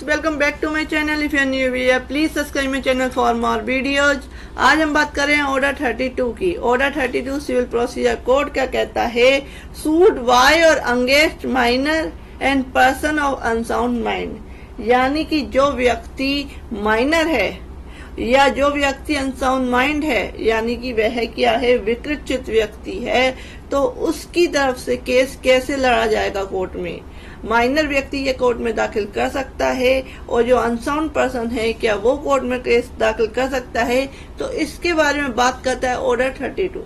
Welcome back to my channel. If you are new here please subscribe my channel for more videos. आज हम बात कर रहे हैं ऑर्डर 32 की। ऑर्डर 32 सिविल प्रोसीजर कोड क्या कहता है? सूट बाय और against minor and person of unsound mind, यानी कि जो व्यक्ति माइनर है या जो व्यक्ति अनसाउंड माइंड है, यानी कि वह क्या है, विकृत चित्त व्यक्ति है, तो उसकी तरफ से केस कैसे लड़ा जाएगा कोर्ट में? माइनर व्यक्ति ये कोर्ट में दाखिल कर सकता है और जो अनसाउंड पर्सन है क्या वो कोर्ट में केस दाखिल कर सकता है? तो इसके बारे में बात करता है ऑर्डर 32।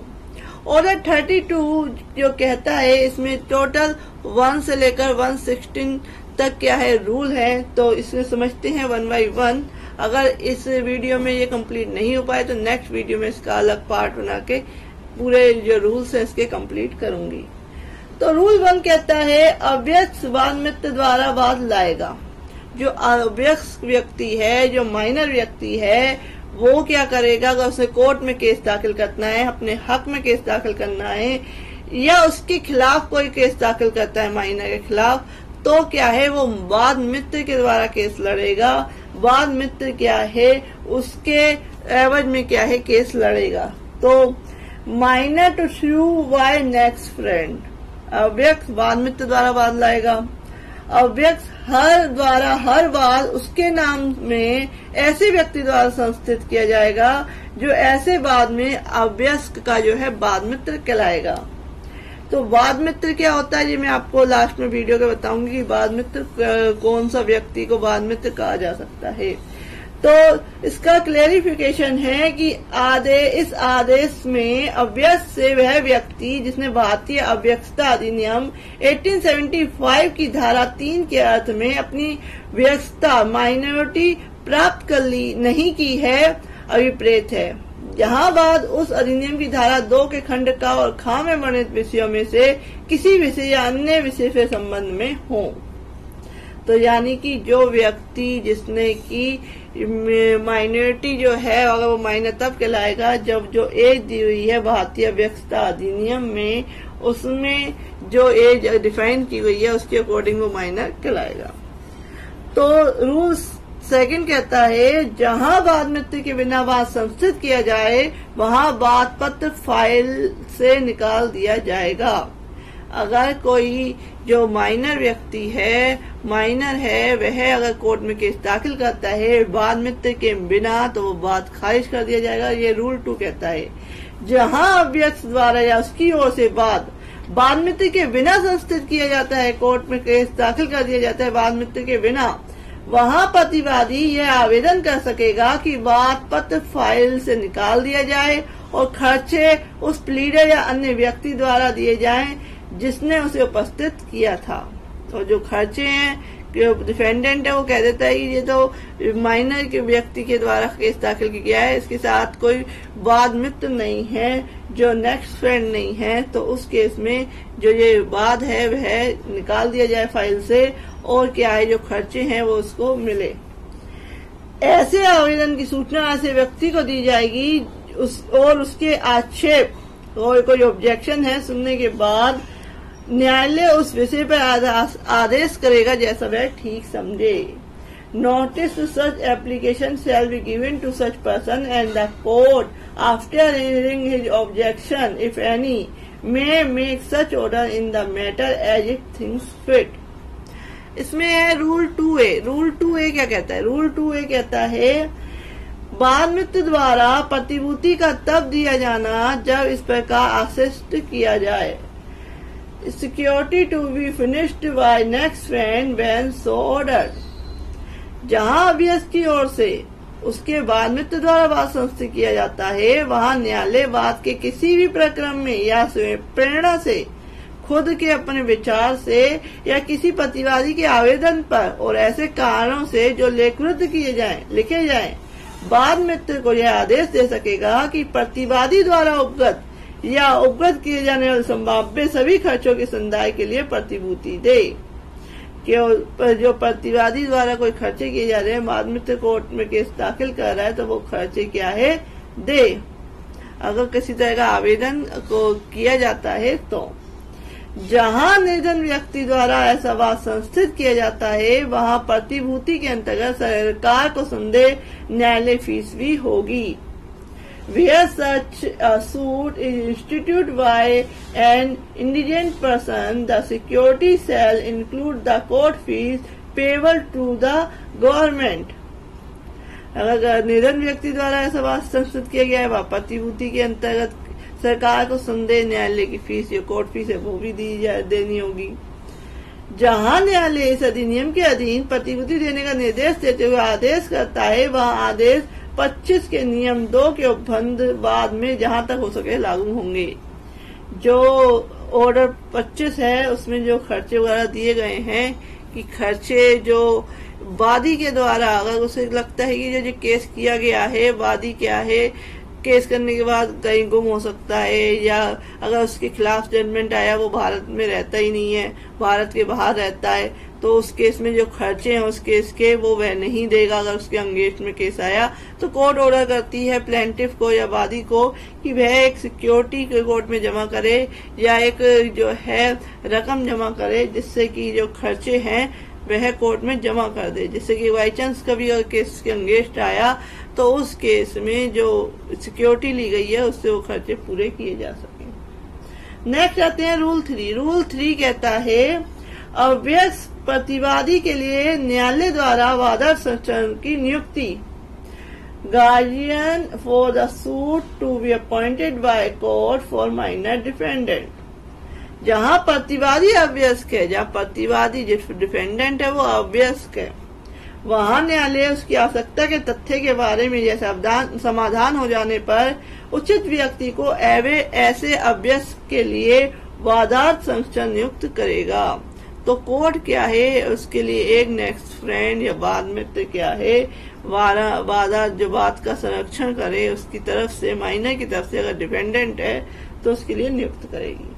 ऑर्डर 32 जो कहता है, इसमें टोटल 1 से लेकर 116 तक क्या है रूल है, तो इसमें समझते हैं 1 बाई 1। अगर इस वीडियो में ये कंप्लीट नहीं हो पाए तो नेक्स्ट वीडियो में इसका अलग पार्ट बना के पूरे जो रूल्स है इसके कंप्लीट करूंगी। तो रूल 1 कहता है अव्यक्त वाद मित्र द्वारा वाद लाएगा। जो अव्यक्त व्यक्ति है, जो माइनर व्यक्ति है, वो क्या करेगा? अगर उसे कोर्ट में केस दाखिल करना है, अपने हक में केस दाखिल करना है या उसके खिलाफ कोई केस दाखिल करता है माइनर के खिलाफ, तो क्या है, वो वाद मित्र के द्वारा केस लड़ेगा। वाद मित्र क्या है, उसके एवज में क्या है केस लड़ेगा। तो minor to sue by next friend, अव्यक्त वाद मित्र द्वारा वाद लाएगा। अव्यक्त हर वाद उसके नाम में ऐसे व्यक्ति द्वारा संस्थित किया जाएगा जो ऐसे वाद में अव्यक्त का जो है वाद मित्र कहलाएगा। तो वाद मित्र क्या होता है, ये मैं आपको लास्ट में वीडियो के बताऊंगी कि वाद मित्र कौन सा व्यक्ति को वाद मित्र कहा जा सकता है। तो इसका क्लेरिफिकेशन है कि इस आदेश में अव्यक्त से वह व्यक्ति जिसने भारतीय अव्यक्तता अधिनियम 1875 की धारा 3 के अर्थ में अपनी व्यक्तता माइनॉरिटी प्राप्त कर ली नहीं की है, अभिप्रेत है। जहाँ बाद उस अधिनियम की धारा 2 के खंड का और खा में वर्णित विषयों में से किसी विषय या अन्य विषय से संबंध में हो। तो यानी कि जो व्यक्ति जिसने की माइनॉरिटी जो है, अगर वो माइनर तब कहलाएगा जब जो एज दी हुई है भारतीय व्यक्तता अधिनियम में, उसमें जो एज डिफाइन की गई है उसके अकॉर्डिंग वो माइनर कहलाएगा। तो रूल 2 कहता है जहां वाद मित्र के बिना वाद संस्थित किया जाए वहां वाद पत्र फाइल से निकाल दिया जाएगा। अगर कोई जो माइनर व्यक्ति है, वह अगर कोर्ट में केस दाखिल करता है वाद मित्र के बिना, तो वो बात खारिज कर दिया जाएगा। ये रूल 2 कहता है जहां अव्यक्त द्वारा या उसकी ओर से वाद मित्र के बिना संस्थित किया जाता है, कोर्ट में केस दाखिल कर दिया जाता है वाद मित्र के बिना, वहां प्रतिवादी यह आवेदन कर सकेगा कि वाद पत्र फाइल से निकाल दिया जाए और खर्चे उस प्लीडर या अन्य व्यक्ति द्वारा दिए जाएं जिसने उसे उपस्थित किया था। और जो खर्चे हैं, जो डिफेंडेंट है वो कह देता है कि ये तो माइनर के व्यक्ति के द्वारा केस दाखिल किया है, इसके साथ कोई वाद मित्र नहीं है, जो नेक्स्ट फ्रेंड नहीं है, तो उस केस में जो ये वाद है वह निकाल दिया जाए फाइल से और क्या है जो खर्चे हैं वो उसको मिले। ऐसे आवेदन की सूचना ऐसे व्यक्ति को दी जाएगी और उसके आक्षेप और कोई ऑब्जेक्शन है सुनने के बाद न्यायालय उस विषय पर आदेश करेगा जैसा वह ठीक समझे। Notice to such application shall be given to such person and the court after hearing his objection if any may make such order in the matter as it thinks fit. इसमें है रूल 2A। रूल 2A क्या कहता है? Rule 2A कहता है वाद मित्र द्वारा प्रतिभूति का तब दिया जाना जब इस प्रकार आशिष्ट किया जाए। Security to be finished by next friend when so ordered. जहां अव्यक्त की ओर से उसके वाद मित्र द्वारा वाद संस्थित किया जाता है, वहां न्यायालय वाद के किसी भी प्रक्रम में या स्वयं प्रेरणा से, खुद के अपने विचार से या किसी प्रतिवादी के आवेदन पर और ऐसे कारणों से जो लिखे जाएं, वाद मित्र को यह आदेश दे सकेगा कि प्रतिवादी द्वारा उपगत या उपगत किए जाने वाले संभाव्य सभी खर्चों के संदाय के लिए प्रतिभूति दे। जो प्रतिवादी द्वारा कोई खर्चे किए जा रहे हैं, वाद मित्र कोर्ट में केस दाखिल कर रहा है, तो वो खर्चे क्या है दे, अगर किसी तरह का आवेदन को किया जाता है तो। जहां निर्धन व्यक्ति द्वारा ऐसा वाद संस्थित किया जाता है वहां प्रतिभूति के अंतर्गत सरकार को संदेह न्यायालय फीस भी होगी। Where such a suit is instituted by an indigent person, the security shall include the court fees payable to the government. अगर निर्धन व्यक्ति द्वारा ऐसा वाद संस्थित किया गया है वह प्रतिभूति के अंतर्गत सरकार को संदेह न्यायालय की फीस जो कोर्ट फीस है वो भी देनी होगी। जहां न्यायालय इस अधिनियम के अधीन प्रतिभूति देने का निर्देश देते हुए आदेश करता है वह आदेश 25 के नियम 2 के उपबंध बाद में जहां तक हो सके लागू होंगे। जो ऑर्डर 25 है उसमें जो खर्चे वगैरह दिए गए हैं कि खर्चे जो वादी के द्वारा अगर उसे लगता है कि जो केस किया गया है वादी क्या है केस करने के बाद कहीं गुम हो सकता है या अगर उसके खिलाफ जजमेंट आया वो भारत में रहता ही नहीं है भारत के बाहर रहता है तो उस केस में जो खर्चे हैं उस केस के वो वह नहीं देगा। अगर उसके अगेंस्ट में केस आया तो कोर्ट ऑर्डर करती है प्लेंटिफ को या वादी को कि वह एक सिक्योरिटी के कोर्ट में जमा करे या एक जो है रकम जमा करे जिससे कि जो खर्चे हैं वह कोर्ट में जमा कर दे, जिससे कि बाई चांस कभी अगर केस के अगेंस्ट आया तो उस केस में जो सिक्योरिटी ली गई है उससे वो खर्चे पूरे किए जा सके। नेक्स्ट आते हैं रूल 3। रूल 3 कहता है अव्यक्त प्रतिवादी के लिए न्यायालय द्वारा वादा संरक्षण की नियुक्ति। Guardian for the suit to be appointed by court for minor defendant. जहां प्रतिवादी अव्यस्क है जहां प्रतिवादी जो डिफेंडेंट है वो अव्यस्क है वहां न्यायालय उसकी आवश्यकता के तथ्य के बारे में जैसे समाधान हो जाने पर उचित व्यक्ति को ऐसे अभ्यस्त के लिए वादार्थ संरक्षण नियुक्त करेगा। तो कोर्ट क्या है उसके लिए एक नेक्स्ट फ्रेंड या बाद मित्र क्या है वादा जो बात का संरक्षण करे उसकी तरफ से माइनर की तरफ से अगर डिपेंडेंट है तो उसके लिए नियुक्त करेगी।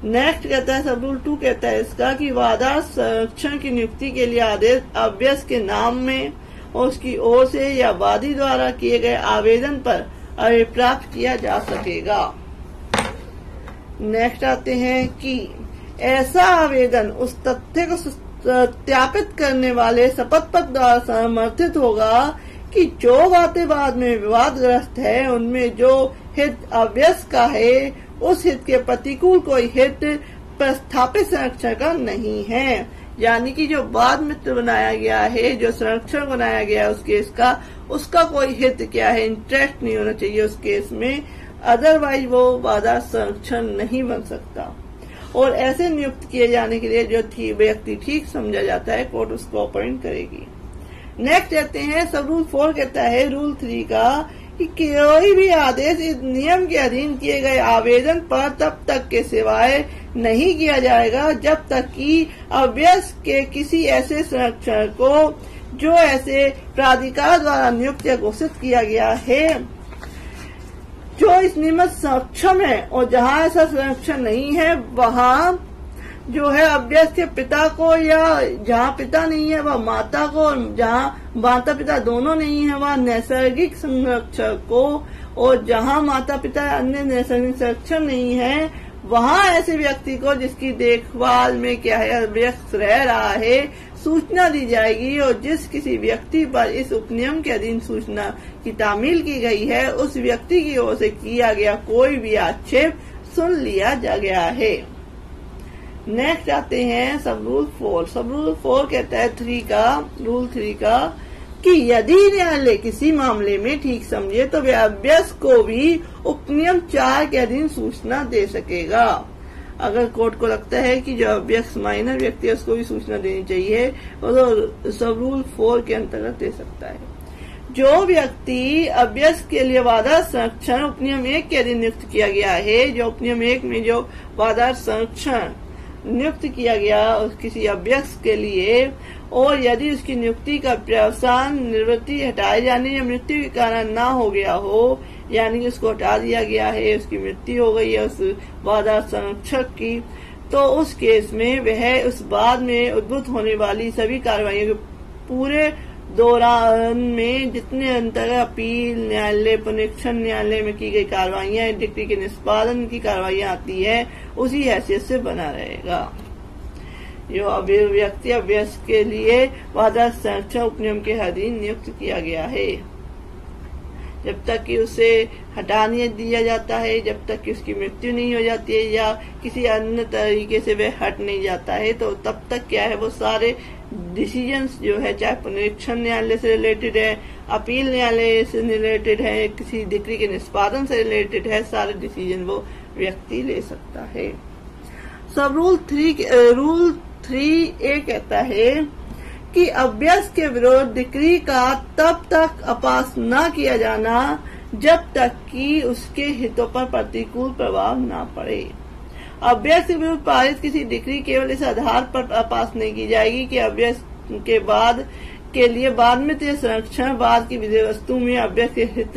नेक्स्ट कहता है सब रूल 2 कहता है इसका कि वादार्थ संरक्षण की नियुक्ति के लिए आदेश अभ्यस्त के नाम में और उसकी ओर से या वादी द्वारा किए गए आवेदन पर अभिप्राप्त किया जा सकेगा। नेक्स्ट आते हैं कि ऐसा आवेदन उस तथ्य को सत्यापित करने वाले शपथ पत्र द्वारा समर्थित होगा कि जो बातें बाद में विवादग्रस्त है उनमें जो हित अभ्यस्त का है उस हित के प्रतिकूल कोई हित प्रस्थापित संरक्षण का नहीं है। यानी कि जो बाद मित्र बनाया गया है जो संरक्षण बनाया गया है उस केस का उसका कोई हित क्या है इंटरेस्ट नहीं होना चाहिए उस केस में, अदरवाइज वो वादा संरक्षण नहीं बन सकता। और ऐसे नियुक्त किए जाने के लिए जो व्यक्ति ठीक समझा जाता है कोर्ट उसको अपॉइंट करेगी। नेक्स्ट कहते हैं सब रूल 4 कहता है रूल 3 का कि कोई भी आदेश इस नियम के अधीन किए गए आवेदन पर तब तक के सिवाय नहीं किया जाएगा जब तक कि अभ्यस्त के किसी ऐसे संरक्षण को जो ऐसे प्राधिकार द्वारा नियुक्त या घोषित किया गया है जो इस नियम सक्षम है और जहां ऐसा संरक्षण नहीं है वहां जो है अभ्यस्त के पिता को या जहां पिता नहीं है वह माता को और जहां माता पिता दोनों नहीं है वह नैसर्गिक संरक्षक को और जहां माता पिता अन्य नैसर्गिक संरक्षण नहीं है वहां ऐसे व्यक्ति को जिसकी देखभाल में क्या है अभ्यस्त रह रहा है सूचना दी जाएगी और जिस किसी व्यक्ति पर इस उपनियम के अधीन सूचना की तामील की गई है उस व्यक्ति की ओर से किया गया कोई भी आक्षेप सुन लिया जा गया है। नेक्स्ट आते हैं सब रूल 4। सब रूल 4 कहता है रूल 3 का कि यदि न्यायालय किसी मामले में ठीक समझे तो वह अभ्यस्त को भी उपनियम 4 के अधीन सूचना दे सकेगा। अगर कोर्ट को लगता है कि जो अभ्यस्त माइनर व्यक्ति है उसको भी सूचना देनी चाहिए तो सब रूल 4 के अंतर्गत दे सकता है। जो व्यक्ति अभ्यस्त के लिए वादा संरक्षण उपनियम 1 के अधीन नियुक्त किया गया है जो उपनियम 1 में जो वादा संरक्षण नियुक्त किया गया किसी अभ्यस्त के लिए और यदि उसकी नियुक्ति का प्रावधान निवृत्ति हटाए जाने या मृत्यु के कारण ना हो गया हो यानी कि उसको हटा दिया गया है उसकी मृत्यु हो गई है उस वादा संरक्षक की तो उस केस में वह उस बाद में उद्भूत होने वाली सभी कार्रवाइयों के पूरे दौरान में जितने अंतर्गत अपील न्यायालय, पुनरीक्षण न्यायालय में की गई कार्रवाइयां, डिक्री के निष्पादन की कार्रवाइयां आती है, उसी हैसियत से बना रहेगा। जो व्यक्ति अभ्यस्त के लिए वादा संरक्षण उपनियम के अधीन नियुक्त किया गया है, जब तक कि उसे हटा नहीं दिया जाता है, जब तक कि उसकी मृत्यु नहीं हो जाती है या किसी अन्य तरीके से वह हट नहीं जाता है, तो तब तक क्या है वो सारे डिसीजंस जो है, चाहे पुनरीक्षण न्यायालय से रिलेटेड है, अपील न्यायालय से रिलेटेड है, किसी डिक्री के निष्पादन से रिलेटेड है, सारे डिसीजन वो व्यक्ति ले सकता है। सब रूल 3A कहता है कि अभ्यस्त के विरुद्ध डिक्री का तब तक अपास न किया जाना जब तक कि उसके हितों पर प्रतिकूल प्रभाव न पड़े। अभ्यस्त के विरुद्ध पारित किसी डिक्री केवल इस आधार पर अपास नहीं की जाएगी कि अभ्यस्त के बाद के लिए बाद में संरक्षण बाद की विषय वस्तु में अभ्यस्त के हित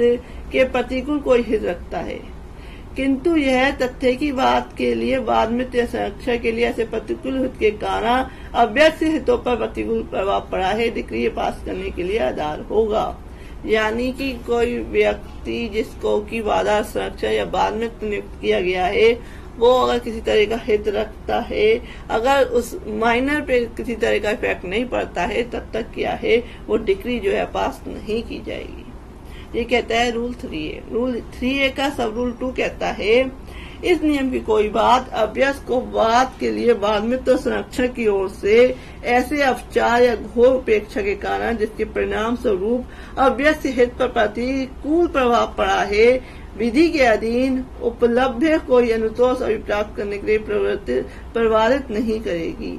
के प्रतिकूल कोई हित रखता है, किंतु यह तथ्य की बात के लिए बाद में संरक्षण के लिए ऐसे प्रतिकूल हित के कारण अभ्यस्त के हितों पर प्रतिकूल प्रभाव पड़ा है, डिक्री पास करने के लिए आधार होगा। यानी कि कोई व्यक्ति जिसको की वादा संरक्षण या बाद में नियुक्त किया गया है, वो अगर किसी तरह का हित रखता है, अगर उस माइनर पे किसी तरह का इफेक्ट नहीं पड़ता है, तब तक क्या है वो डिक्री जो है पास नहीं की जाएगी। ये कहता है रूल 3A। रूल 3A का सब रूल 2 कहता है इस नियम की कोई बात अभ्यस्त को बाद के लिए बाद में संरक्षण की ओर से ऐसे अपचार या घोर उपेक्षा के कारण जिसके परिणाम स्वरूप अभ्यस्त हित पर प्रतिकूल प्रभाव पड़ा है, विधि के अधीन उपलब्ध कोई अनुतोष अभिप्राप्त करने के लिए प्रभावित नहीं करेगी।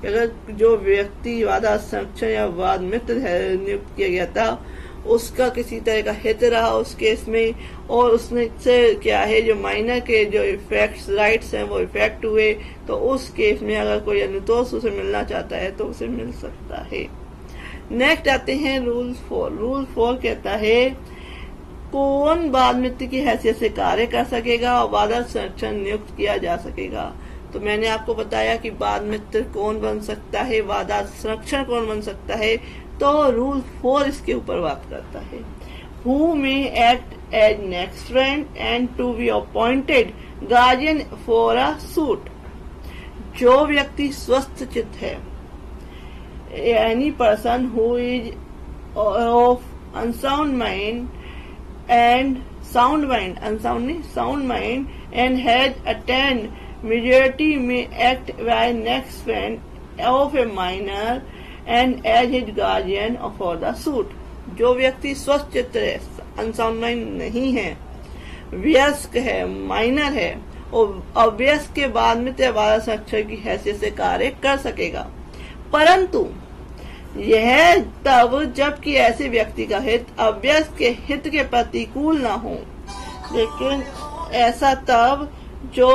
अगर जो व्यक्ति वादा संरक्षण या वाद मित्र नियुक्त किया गया था, उसका किसी तरह का हित रहा उस केस में, और उसने से क्या है जो माइनर के जो इफेक्ट्स राइट्स हैं वो इफेक्ट हुए, तो उस केस में अगर कोई अनुतोष उसे मिलना चाहता है तो उसे मिल सकता है। नेक्स्ट आते हैं रूल 4। रूल 4 कहता है कौन बाद मित्र की हैसियत से कार्य कर सकेगा और वादा संरक्षण नियुक्त किया जा सकेगा। तो मैंने आपको बताया कि बाद मित्र कौन बन सकता है, वादा संरक्षण कौन बन सकता है, तो रूल 4 इसके ऊपर बात करता है। Who may act as next friend and to be appointed guardian for a suit। जो व्यक्ति स्वस्थ चित्त है, any person who is of unsound mind and sound mind and has attained majority may act by next friend of a minor and as his guardian for the suit। जो व्यक्ति स्वस्थ चित्त है, अनसाउंड माइंड नहीं है, वयस्क है, minor है और अवयस्क के बाद में वादा संरक्षण की हैसियत से कार्य कर सकेगा, परंतु यह तब जबकि ऐसे व्यक्ति का हित अभ्यस्त के हित के प्रतिकूल न हो। लेकिन ऐसा तब जो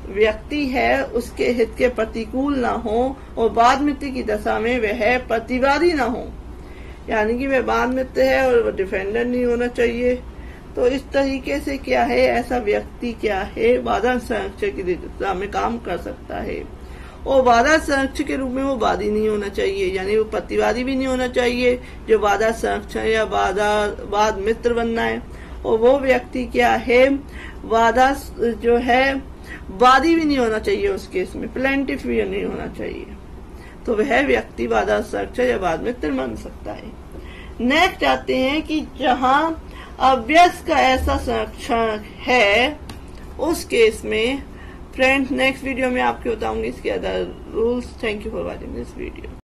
व्यक्ति है उसके हित के प्रतिकूल ना हो और बाद मित्र की दशा में वह प्रतिवादी ना हो, यानी कि वह बाद मित्र है और वह डिफेंडर नहीं होना चाहिए। तो इस तरीके से क्या है, ऐसा व्यक्ति क्या है वादा संरक्षण की दिशा में काम कर सकता है, और वादा संरक्षक के रूप में वो वादी नहीं होना चाहिए, यानी वो प्रतिवादी भी नहीं होना चाहिए जो वादा संरक्षण या वाद मित्र बनना है। और वो व्यक्ति क्या है, वादा जो है वादी भी नहीं होना चाहिए, उस केस में प्लेंटिफ भी नहीं होना चाहिए, तो वह व्यक्ति वादा संरक्षक या वाद मित्र बन सकता है। नेक्स्ट आते हैं कि जहां अभ्यस्त का ऐसा संरक्षण है उस केस में फ्रेंड्स नेक्स्ट वीडियो में आपको बताऊंगी इसके other rules. Thank you for watching this video.